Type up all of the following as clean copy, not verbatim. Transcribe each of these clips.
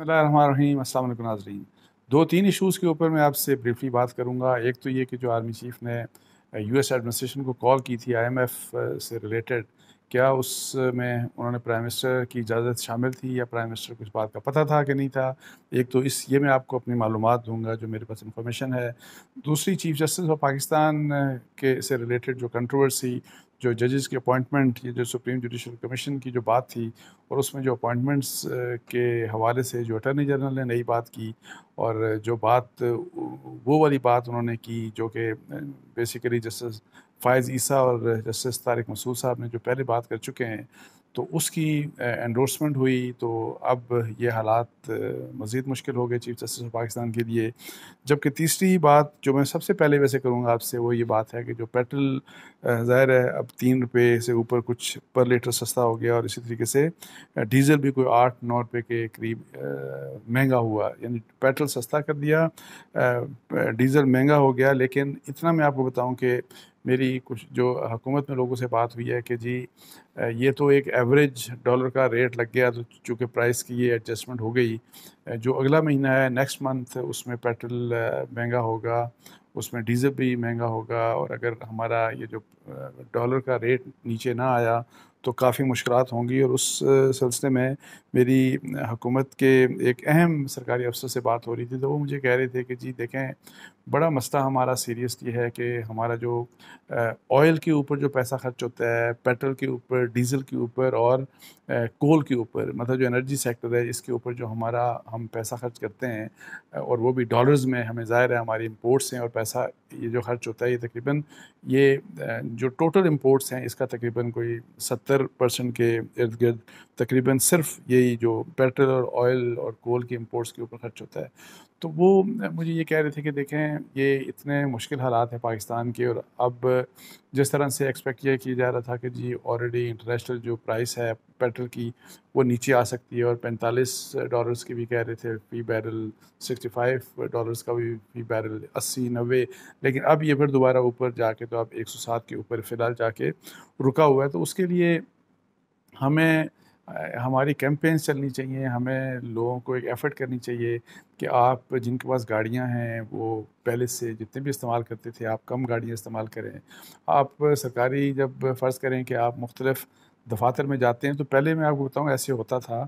بسم اللہ الرحمن الرحیم۔ السلام علیکم ناظرین۔ دو تین ایشوز کے اوپر میں آپ سے بریفلی بات کروں گا۔ ایک تو یہ کہ جو آرمی چیف نے یو ایس ایڈمنسٹریشن کو کال کی تھی آئی ایم ایف سے ریلیٹڈ، کیا اس میں انہوں نے پرائم منسٹر کی اجازت شامل تھی یا پرائم منسٹر کو اس بات کا پتہ تھا کہ نہیں تھا؟ ایک تو یہ میں آپ کو اپنی معلومات دوں گا جو میرے پاس انفارمیشن ہے۔ دوسری، چیف جسٹس آف پاکستان کے سے ریلیٹڈ جو کنٹروورسی، جو ججز کی اپوائنٹمنٹ، یہ جو سپریم جوڈیشل کمیشن کی جو بات تھی، اور اس میں جو اپوائنٹمنٹس کے حوالے سے جو اٹارنی جنرل نے نئی بات کی، اور جو بات وہ والی بات انہوں نے کی جو کہ بیسیکلی جسٹس فائز عیسیٰ اور جسٹس طارق مسعود صاحب نے جو پہلے بات کر چکے ہیں، تو اس کی انڈورسمنٹ ہوئی، تو اب یہ حالات مزید مشکل ہو گئے چیف جسٹس آف پاکستان کے لیے۔ جبکہ تیسری بات جو میں سب سے پہلے ویسے کروں گا آپ سے، وہ یہ بات ہے کہ جو پیٹرول ظاہر ہے اب 3 روپے سے اوپر کچھ پر لیٹر سستا ہو گیا، اور اسی طریقے سے ڈیزل بھی کوئی 8-9 روپے کے قریب مہنگا ہوا، یعنی پیٹرول سستا کر دیا، ڈیزل مہنگا ہو گیا۔ لیکن اتنا میں آپ کو بتاؤں کہ میری کچھ جو حکومت میں لوگوں سے بات ہوئی ہے کہ جی یہ تو ایک ایوریج ڈالر کا ریٹ لگ گیا، تو چونکہ پرائس کی یہ ایڈجسٹمنٹ ہو گئی، جو اگلا مہینہ ہے نیکسٹ منتھ اس میں پیٹرول مہنگا ہوگا، اس میں ڈیزل بھی مہنگا ہوگا، اور اگر ہمارا یہ جو ڈالر کا ریٹ نیچے نہ آیا تو کافی مشکلات ہوں گی۔ اور اس سلسلے میں میری حکومت کے ایک اہم سرکاری افسر سے بات ہو رہی تھی، تو وہ مجھے کہہ رہے تھے کہ جی دیکھیں، بڑا مسئلہ ہمارا سیریس یہ ہے کہ ہمارا جو آئل کے اوپر جو پیسہ خرچ ہوتا ہے، پیٹرول کے اوپر، ڈیزل کے اوپر، اور کول کے اوپر، مطلب جو انرجی سیکٹر ہے اس کے اوپر جو ہم پیسہ خرچ کرتے ہیں، اور وہ بھی ڈالرز میں، ہمیں ظاہر ہے ہماری امپورٹس ہیں، اور پیسہ یہ جو خرچ ہوتا ہے یہ تقریباً یہ جو ٹوٹل امپورٹس ہیں اس کا تقریباً کوئی 70% کے ارد گرد تقریباً صرف یہی جو پیٹرول اور آئل اور کول کی امپورٹس کے اوپر خرچ ہوتا ہے۔ تو وہ مجھے یہ کہہ رہے تھے کہ دیکھیں یہ اتنے مشکل حالات ہیں پاکستان کے، اور اب جس طرح سے ایکسپیکٹ یہ کیا جا رہا تھا کہ جی آلریڈی انٹرنیشنل جو پرائس ہے پیٹرول کی وہ نیچے آ سکتی ہے، اور $45 کی بھی کہہ رہے تھے فی بیرل، $65 کا بھی فی بیرل، 80-90، لیکن اب یہ پھر دوبارہ اوپر جا کے تو اب 107 کے اوپر فی الحال جا کے رکا ہوا ہے۔ تو اس کے لیے ہمیں ہماری کیمپینز چلنی چاہیے، ہمیں لوگوں کو ایک ایفرٹ کرنی چاہیے کہ آپ جن کے پاس گاڑیاں ہیں وہ پہلے سے جتنے بھی استعمال کرتے تھے آپ کم گاڑیاں استعمال کریں۔ آپ سرکاری جب فرض کریں کہ آپ مختلف دفاتر میں جاتے ہیں، تو پہلے میں آپ کو بتاؤں ایسے ہوتا تھا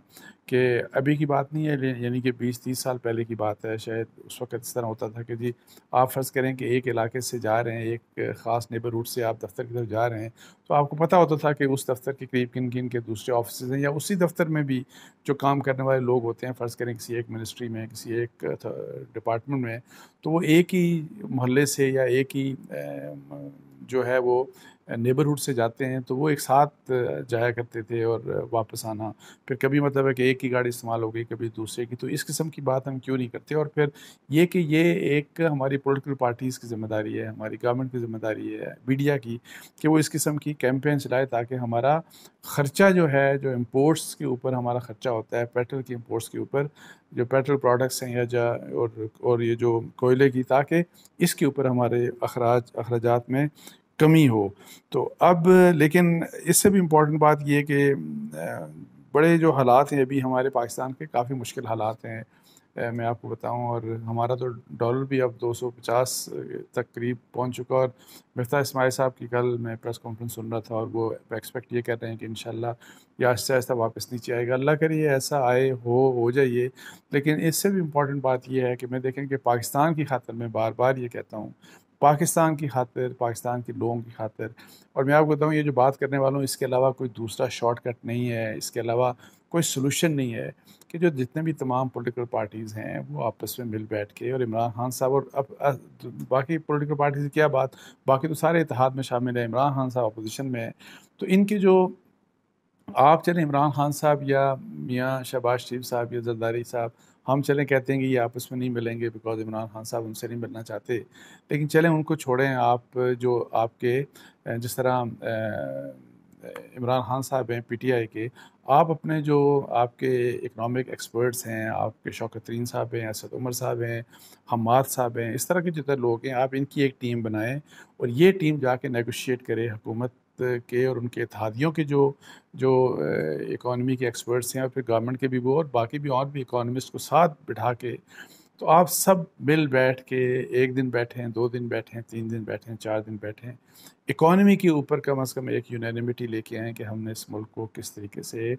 کہ ابھی کی بات نہیں ہے، یعنی کہ 20-30 سال پہلے کی بات ہے، شاید اس وقت اس طرح ہوتا تھا کہ جی آپ فرض کریں کہ ایک علاقے سے جا رہے ہیں، ایک خاص نیبر روٹ سے آپ دفتر کی طرف جا رہے ہیں، تو آپ کو پتہ ہوتا تھا کہ اس دفتر کے قریب کن کن کے دوسرے آفسز ہیں، یا اسی دفتر میں بھی جو کام کرنے والے لوگ ہوتے ہیں، فرض کریں کسی ایک منسٹری میں، کسی ایک ڈپارٹمنٹ میں، تو وہ ایک ہی محلے سے یا ایک ہی جو ہے وہ نیبرہڈ سے جاتے ہیں، تو وہ ایک ساتھ جایا کرتے تھے اور واپس آنا، پھر کبھی مطلب ہے کہ ایک کی گاڑی استعمال ہو گئی، کبھی دوسرے کی۔ تو اس قسم کی بات ہم کیوں نہیں کرتے؟ اور پھر یہ کہ یہ ایک ہماری پولیٹیکل پارٹیز کی ذمہ داری ہے، ہماری گورنمنٹ کی ذمہ داری ہے، میڈیا کی، کہ وہ اس قسم کی کیمپین چلائے تاکہ ہمارا خرچہ جو ہے، جو امپورٹس کے اوپر ہمارا خرچہ ہوتا ہے، پیٹرول کی امپورٹس کے اوپر، جو پیٹرول پروڈکٹس ہیں یا اور یہ جو کوئلے کی، تاکہ اس کے اوپر ہمارے اخراجات میں کمی ہو۔ تو اب لیکن اس سے بھی امپورٹنٹ بات یہ ہے کہ بڑے جو حالات ہیں ابھی ہمارے پاکستان کے، کافی مشکل حالات ہیں، میں آپ کو بتاؤں، اور ہمارا تو ڈالر بھی اب 250 تک قریب پہنچ چکا، اور مفتاح اسماعیل صاحب کی کل میں پریس کانفرنس سن رہا تھا، اور وہ ایکسپیکٹ یہ کر رہے ہیں کہ انشاءاللہ یہ آہستہ آہستہ واپس نیچے آئے گا، اللہ کریے ایسا آئے، ہو جائیے۔ لیکن اس سے بھی امپورٹنٹ بات یہ ہے کہ میں دیکھیں کہ پاکستان کی خاطر، میں بار بار یہ کہتا ہوں، پاکستان کی خاطر، پاکستان کے لوگوں کی خاطر، اور میں آپ کو بتاؤں یہ جو بات کرنے والوں، اس کے علاوہ کوئی دوسرا شارٹ کٹ نہیں ہے، اس کے علاوہ کوئی سلوشن نہیں ہے، کہ جو جتنے بھی تمام پولیٹیکل پارٹیز ہیں وہ آپس میں مل بیٹھ کے، اور عمران خان صاحب، اور اب باقی پولیٹیکل پارٹیز کی کیا بات، باقی تو سارے اتحاد میں شامل ہیں، عمران خان صاحب اپوزیشن میں ہیں، تو ان کی جو آپ چلیں عمران خان صاحب یا میاں شہباز شریف صاحب یا زرداری صاحب، ہم چلیں کہتے ہیں کہ یہ آپس میں نہیں ملیں گے بیکاز عمران خان صاحب ان سے نہیں ملنا چاہتے، لیکن چلیں ان کو چھوڑیں، آپ جو آپ کے جس طرح عمران خان صاحب ہیں پی ٹی آئی کے، آپ اپنے جو آپ کے اکنامک ایکسپرٹس ہیں، آپ کے شوکت ترین صاحب ہیں، اسد عمر صاحب ہیں، حماد صاحب ہیں، اس طرح کے جتنے لوگ ہیں، آپ ان کی ایک ٹیم بنائیں، اور یہ ٹیم جا کے نیگوشیٹ کرے حکومت کے اور ان کے اتحادیوں کے جو اکانومی کے ایکسپرٹس ہیں اور پھر گورنمنٹ کے بھی وہ اور باقی بھی اور بھی اکانومسٹ کو ساتھ بٹھا کے تو آپ سب مل بیٹھ کے 1 دن بیٹھیں 2 دن بیٹھیں 3 دن بیٹھیں 4 دن بیٹھیں اکانومی کے اوپر کم از کم ایک یونینیمٹی لے کے آئیں کہ ہم نے اس ملک کو کس طریقے سے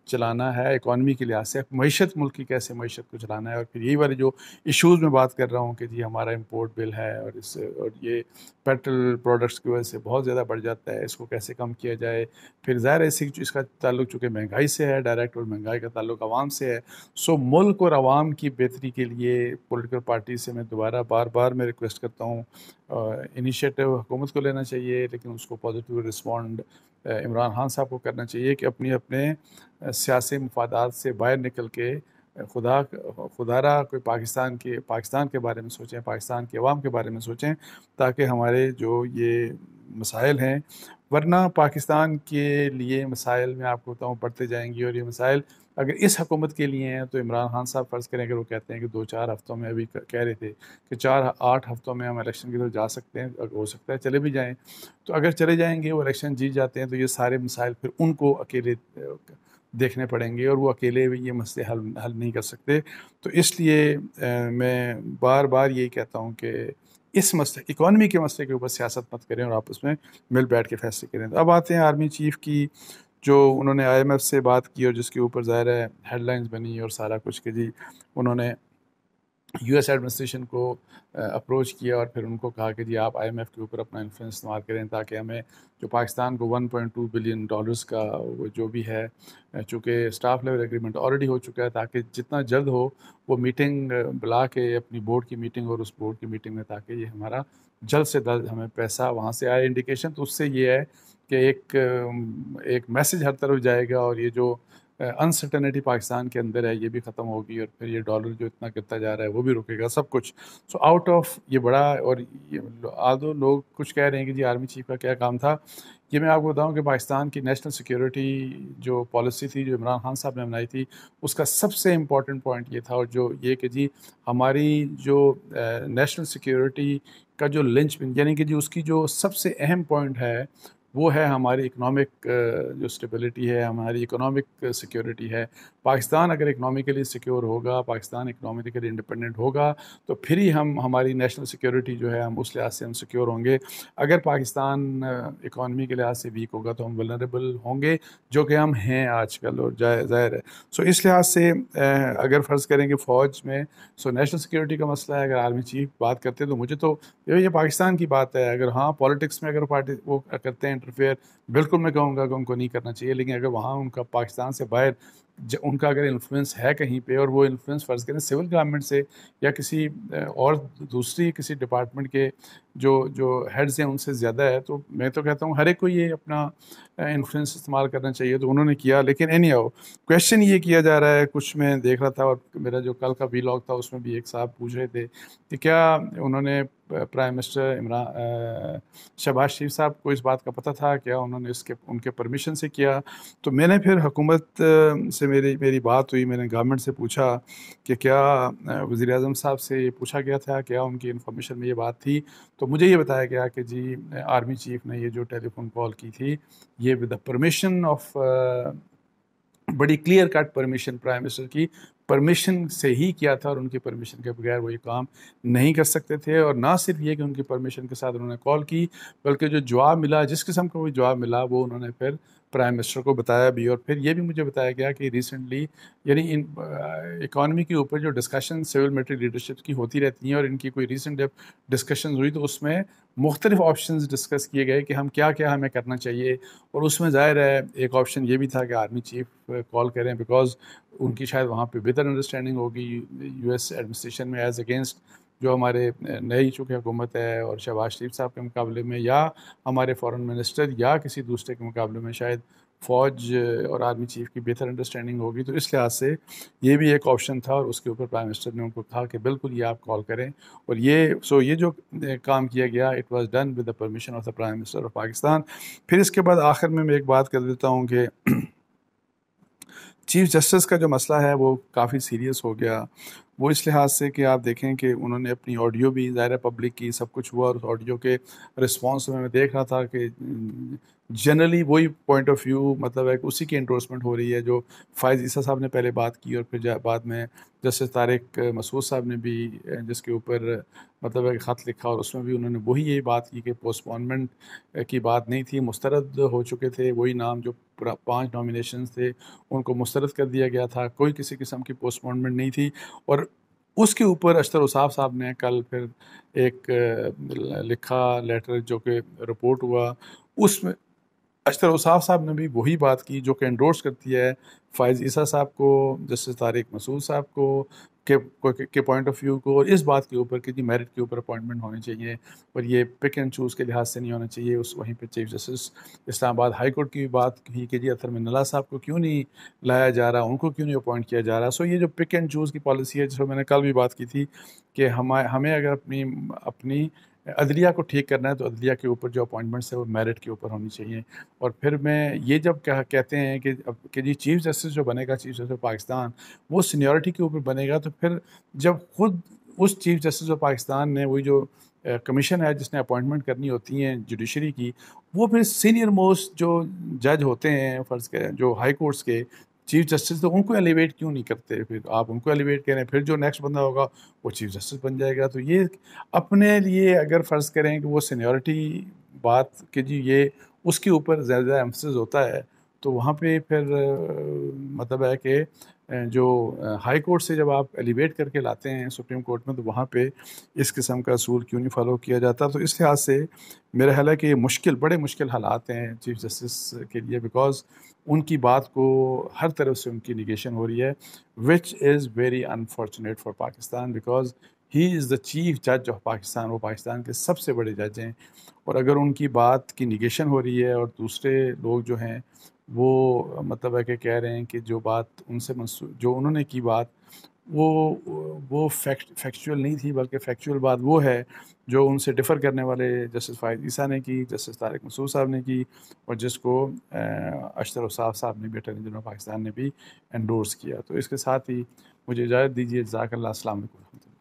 چلانا ہے اکانومی کے لحاظ سے معیشت ملک کی کیسے معیشت کو چلانا ہے اور پھر یہی والے جو ایشوز میں بات کر رہا ہوں کہ جی ہمارا امپورٹ بل ہے اور یہ پیٹرول پروڈکٹس کی وجہ سے بہت زیادہ بڑھ جاتا ہے اس کو کیسے کم کیا جائے پھر ظاہر ہے اس کا تعلق چونکہ مہنگائی سے ہے ڈائریکٹ اور مہنگائی کا تعلق عوام سے ہے سو ملک اور عوام کی بہتری کے لیے پولیٹیکل پارٹی سے میں دوبارہ بار بار میں ریکویسٹ کرتا ہوں انیشیٹو حکومت کو لینا چاہیے لیکن اس کو پازیٹیو رسپونڈ عمران خان صاحب کو کرنا چاہیے کہ اپنے سیاسی مفادات سے باہر نکل کے خدا را کوئی پاکستان کے بارے میں سوچیں پاکستان کے عوام کے بارے میں سوچیں تاکہ ہمارے جو یہ مسائل ہیں ورنہ پاکستان کے لیے مسائل میں آپ کو بتاؤں بڑھتے جائیں گی اور یہ مسائل اگر اس حکومت کے لیے ہیں تو عمران خان صاحب فرض کریں کہ وہ کہتے ہیں کہ 2-4 ہفتوں میں ابھی کہہ رہے تھے کہ 4-8 ہفتوں میں ہم الیکشن کی طرف جا سکتے ہیں ہو سکتا ہے چلے بھی جائیں تو اگر چلے جائیں گے وہ الیکشن جیت جاتے ہیں تو یہ سارے مسائل پھر ان کو اکیلے دیکھنے پڑیں گے اور وہ اکیلے بھی یہ مسئلے حل نہیں کر سکتے تو اس لیے میں بار بار یہی کہتا ہوں کہ اس مسئلے اکانومی کے مسئلے کے اوپر سیاست مت کریں اور آپس میں مل بیٹھ کے فیصلے کریں تو اب آتے ہیں آرمی چیف کی جو انہوں نے IMF سے بات کی اور جس کے اوپر ظاہر ہے ہیڈ لائنز بنی اور سارا کچھ کہ جی انہوں نے US ایڈمنسٹریشن کو اپروچ کیا اور پھر ان کو کہا کہ جی آپ IMF کے اوپر اپنا انفلوئنس استعمال کریں تاکہ ہمیں جو پاکستان کو $1.2 بلین کا وہ جو بھی ہے چونکہ اسٹاف لیول ایگریمنٹ آلریڈی ہو چکا ہے تاکہ جتنا جلد ہو وہ میٹنگ بلا کے اپنی بورڈ کی میٹنگ اور اس بورڈ کی میٹنگ میں تاکہ یہ ہمارا جلد سے جلد ہمیں پیسہ وہاں سے آئے انڈیکیشن تو اس سے یہ ہے کہ ایک میسج ہر طرف جائے گا اور یہ جو انسرٹنٹی پاکستان کے اندر ہے یہ بھی ختم ہوگی اور پھر یہ ڈالر جو اتنا گرتا جا رہا ہے وہ بھی رکے گا سب کچھ سو آؤٹ آف یہ بڑا اور آدھو لوگ کچھ کہہ رہے ہیں کہ جی آرمی چیف کا کیا کام تھا یہ میں آپ کو بتاؤں کہ پاکستان کی نیشنل سیکیورٹی جو پالیسی تھی جو عمران خان صاحب نے بنائی تھی اس کا سب سے امپورٹنٹ پوائنٹ یہ تھا اور جو یہ کہ جی ہماری جو نیشنل سیکیورٹی کا جو لنچ یعنی کہ جی اس کی جو سب سے اہم پوائنٹ ہے وہ ہے ہماری اکنامک جو اسٹیبلٹی ہے ہماری اکنامک سیکیورٹی ہے پاکستان اگر اکنامیکلی سیکیور ہوگا پاکستان اکنامیکلی انڈیپینڈنٹ ہوگا تو پھر ہی ہماری نیشنل سیکیورٹی جو ہے ہم اس لحاظ سے ہم سیکیور ہوں گے اگر پاکستان اکانومی کے لحاظ سے ویک ہوگا تو ہم ولنریبل ہوں گے جو کہ ہم ہیں آج کل اور ظاہر ہے سو اس لحاظ سے اگر فرض کریں کہ فوج میں سو نیشنل سیکیورٹی کا مسئلہ ہے اگر آرمی چیف بات کرتے تو مجھے تو یہ پاکستان کی بات ہے اگر ہاں پالیٹکس میں اگر پارٹی وہ کرتے ہیں انٹرفیئر بالکل میں کہوں گا کہ ان کو نہیں کرنا چاہیے لیکن اگر وہاں ان کا پاکستان سے باہر ان کا اگر انفلوئنس ہے کہیں پہ اور وہ انفلوئنس فرض کریں سول گورنمنٹ سے یا کسی اور دوسری کسی ڈپارٹمنٹ کے جو ہیڈز ہیں ان سے زیادہ ہے تو میں تو کہتا ہوں ہر ایک کو یہ اپنا انفلوئنس استعمال کرنا چاہیے تو انہوں نے کیا لیکن اینی ہاؤ کویشچن یہ کیا جا رہا ہے کچھ میں دیکھ رہا تھا اور میرا جو کل کا ویلاگ تھا اس میں بھی ایک صاحب پوچھ رہے تھے کہ کیا انہوں نے پرائم منسٹر شہباز شریف صاحب کو اس بات کا پتہ تھا کیا انہوں نے ان کے پرمیشن سے کیا تو میں نے پھر حکومت سے میری بات ہوئی میں نے گورنمنٹ سے پوچھا کہ کیا وزیر اعظم صاحب سے یہ پوچھا گیا تھا کیا ان کی انفارمیشن میں یہ بات تھی تو مجھے یہ بتایا گیا کہ جی آرمی چیف نے یہ جو ٹیلی فون کال کی تھی یہ ود دا پرمیشن آف بڑی clear cut permission prime minister کی پرمیشن سے ہی کیا تھا اور ان کی پرمیشن کے بغیر وہ یہ کام نہیں کر سکتے تھے اور نہ صرف یہ کہ ان کی پرمیشن کے ساتھ انہوں نے کال کی بلکہ جو جواب ملا جس قسم کا وہ جواب ملا وہ انہوں نے پھر پرائم منسٹر کو بتایا بھی اور پھر یہ بھی مجھے بتایا گیا کہ ریسنٹلی یعنی ان اکانومی کے اوپر جو ڈسکشن سول ملٹری لیڈرشپ کی ہوتی رہتی ہیں اور ان کی کوئی ریسنٹ ڈسکشنز ہوئی تو اس میں مختلف آپشنز ڈسکس کیے گئے کہ ہم کیا ہمیں کرنا چاہیے اور اس میں ظاہر ہے ایک آپشن یہ بھی تھا کہ آرمی چیف کال کریں بیکاز ان کی شاید وہاں پہ بہتر انڈرسٹینڈنگ ہوگی US ایڈمنسٹریشن میں ایز اگینسٹ جو ہمارے نئی چونکہ حکومت ہے اور شہباز شریف صاحب کے مقابلے میں یا ہمارے فارن منسٹر یا کسی دوسرے کے مقابلے میں شاید فوج اور آرمی چیف کی بہتر انڈرسٹینڈنگ ہوگی تو اس لحاظ سے یہ بھی ایک آپشن تھا اور اس کے اوپر پرائم منسٹر نے ان کو کہا کہ بالکل یہ آپ کال کریں اور یہ جو کام کیا گیا it was done with the permission of the prime minister of Pakistan پھر اس کے بعد آخر میں ایک بات کر دیتا ہوں کہ چیف جسٹس کا جو مسئلہ ہے وہ کافی سیریس ہو گیا وہ اس لحاظ سے کہ آپ دیکھیں کہ انہوں نے اپنی آڈیو بھی ظاہر پبلک کی سب کچھ ہوا اور اس آڈیو کے رسپانس میں دیکھ رہا تھا کہ جنرلی وہی پوائنٹ آف ویو مطلب ہے کہ اسی کی انڈورسمنٹ ہو رہی ہے جو فائز عیسیٰ صاحب نے پہلے بات کی، اور پھر بعد میں جسٹس طارق مسعود صاحب نے بھی جس کے اوپر مطلب ہے کہ خط لکھا، اور اس میں بھی انہوں نے وہی یہی بات کی کہ پوسٹ پونمنٹ کی بات نہیں تھی، مسترد ہو چکے تھے وہی نام جو 5 نامینیشنز تھے ان کو مسترد کر دیا گیا تھا، کوئی کسی قسم کی پوسٹ پونمنٹ نہیں تھی۔ اور اس کے اوپر اشتر اوصاف صاحب نے کل پھر ایک لکھا لیٹر جو کہ رپورٹ ہوا، اس میں اشتر اوصاف صاحب نے بھی وہی بات کی جو کہ انڈورس کرتی ہے فائز عیسیٰ صاحب کو، جسٹس طارق مسعود صاحب کو کے پوائنٹ آف ویو کو، اور اس بات کے اوپر کہ جی میرٹ کے اوپر اپوائنٹمنٹ ہونی چاہیے، اور یہ پک اینڈ چوز کے لحاظ سے نہیں ہونا چاہیے۔ وہیں پہ چیف جسٹس اسلام آباد ہائی کورٹ کی بھی بات کی کہ جی اطہر من اللہ صاحب کو کیوں نہیں لایا جا رہا، ان کو کیوں نہیں اپوائنٹ کیا جا رہا۔ سو یہ جو پک اینڈ چوز کی پالیسی ہے، جس پر میں نے کل بھی بات کی تھی کہ ہمیں اگر اپنی عدلیہ کو ٹھیک کرنا ہے تو عدلیہ کے اوپر جو اپوائنٹمنٹس ہے وہ میرٹ کے اوپر ہونی چاہیے۔ اور پھر میں یہ جب کہتے ہیں کہ جی چیف جسٹس جو بنے گا، چیف جسٹس آف پاکستان، وہ سینیورٹی کے اوپر بنے گا، تو پھر جب خود اس چیف جسٹس آف پاکستان نے وہی جو کمیشن ہے جس نے اپوائنٹمنٹ کرنی ہوتی ہیں جوڈیشری کی، وہ پھر سینئر موسٹ جو جج ہوتے ہیں فرض کریں جو ہائی کورٹس کے چیف جسٹس، تو ان کو ایلیویٹ کیوں نہیں کرتے؟ پھر آپ ان کو ایلیویٹ کریں، پھر جو نیکسٹ بندہ ہوگا وہ چیف جسٹس بن جائے گا۔ تو یہ اپنے لیے اگر فرض کریں کہ وہ سینیورٹی بات کہ جی یہ اس کے اوپر زیادہ ایمفسس ہوتا ہے، تو وہاں پہ پھر مطلب ہے کہ جو ہائی کورٹ سے جب آپ ایلیویٹ کر کے لاتے ہیں سپریم کورٹ میں، تو وہاں پہ اس قسم کا اصول کیوں نہیں فالو کیا جاتا؟ تو اس لحاظ سے میرا خیال ہے کہ یہ بڑے مشکل حالات ہیں چیف جسٹس کے لیے، بیکاز ان کی بات کو ہر طرف سے ان کی نیگیشن ہو رہی ہے، which is very unfortunate for Pakistan, because he is the chief جج آف پاکستان، وہ پاکستان کے سب سے بڑے جج ہیں، اور اگر ان کی بات کی نیگیشن ہو رہی ہے اور دوسرے لوگ جو ہیں وہ مطلب ہے کہ کہہ رہے ہیں کہ جو بات ان سے جو انہوں نے کی بات وہ فیکچوئل نہیں تھی، بلکہ فیکچوئل بات وہ ہے جو ان سے ڈفر کرنے والے جسٹس فائز عیسیٰ نے کی، جسٹس طارق مسعود صاحب نے کی، اور جس کو اشتر اوصاف صاحب نے بھی، اٹارنی جنرل پاکستان نے بھی انڈورس کیا۔ تو اس کے ساتھ ہی مجھے اجازت دیجیے، جزاک اللہ، السلام علیکم۔